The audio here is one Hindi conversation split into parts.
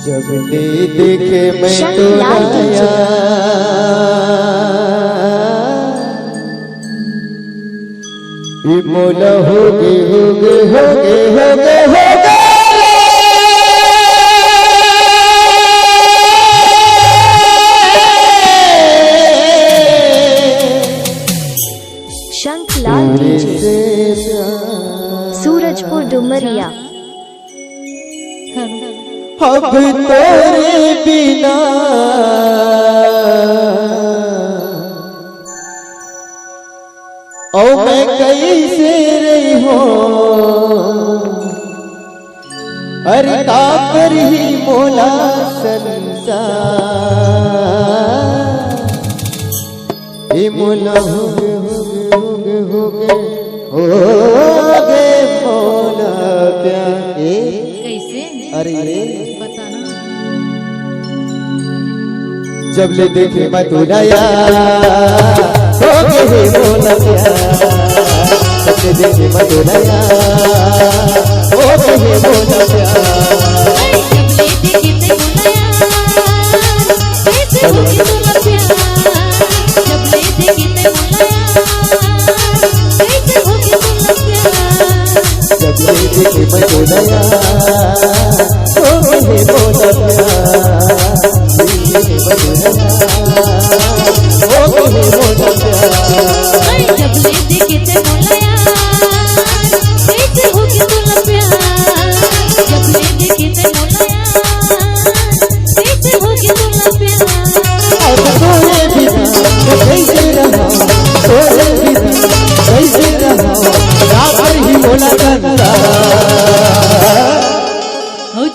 जब ले देखे मैं तो आया मोला हो गे हो गे हो गे हो गे हो गे शंखलाल डीजे सूरजपुर डुमरिया। अब तेरे बिना ओ मैं कैसे रही हूँ अरे कापर ही मोला संसार ये मोला हो गे हो गे हो गे हो गे मोला प्यार कैसे अरे बताना। जब ले देखे मैं तो नया हो गए मोला प्यार जब ले देखे मैं तो नया हो गए मोला प्यार जब ले देखे मैं तो नया हो गए मोला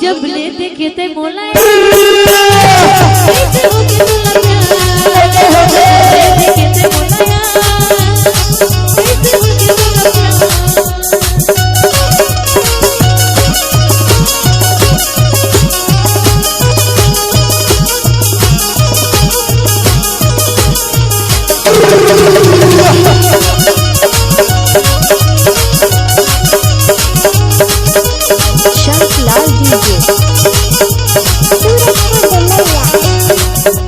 जब ले देखे ते मोला शंखलाल डीजे सूरजपुर डुमरिया।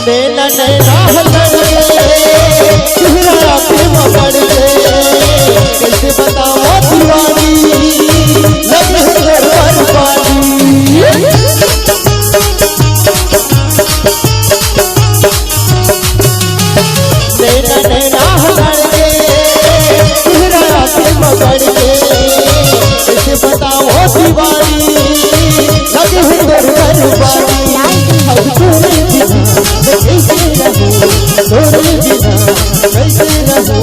नैना नैना चेहरा पे पकड़ के कैसे बताओ दीवानी लगे घर पर पानी नैना नैना के चेहरा पे पकड़ के कैसे बताओ दीवानी लगे घर पर पानी अब तोरे बिना कैसे रहूं तोरे बिना कैसे रहूं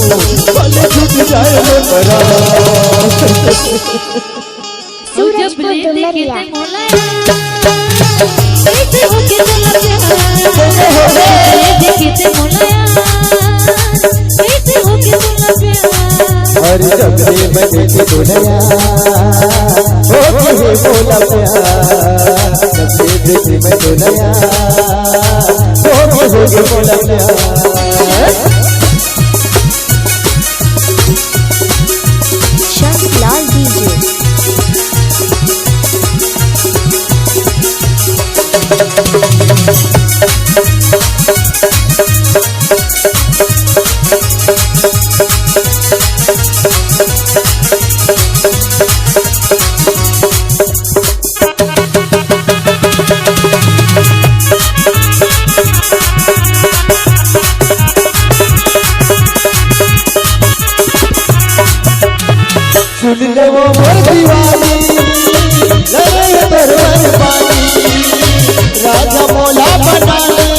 पल छूट जाए परा जब ले देखे ते मोला कैसे होके चला प्यार ले देखे ते मोला कैसे होके चला प्यार और जब ले मैं देखे तो नया हो गए मोला प्यार जब ले देखे मैं तो नया हो गए मोला प्यार शंखलाल डीजे सुन ले वो मोर दीवानी लगे दरबार पानी राजा मोला बना ले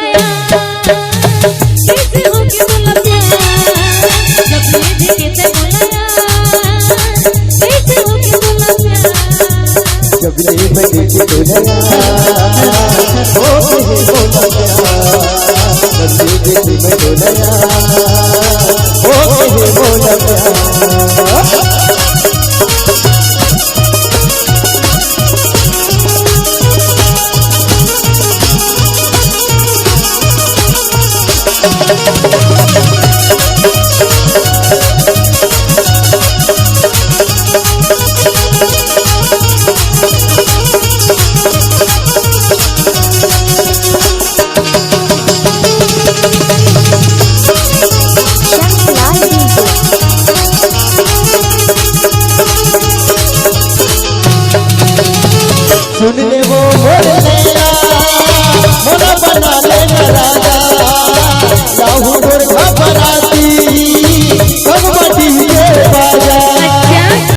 यार कैसे होके बोला प्यार जब ये देखे ते बोला यार कैसे होके बोला प्यार जब ये मैं देखे तो नया हो कहे बोला प्यार जब ये देखे मैं तो नया हो कहे बोला प्यार शंकलाल डीजे सुन ले वो बोले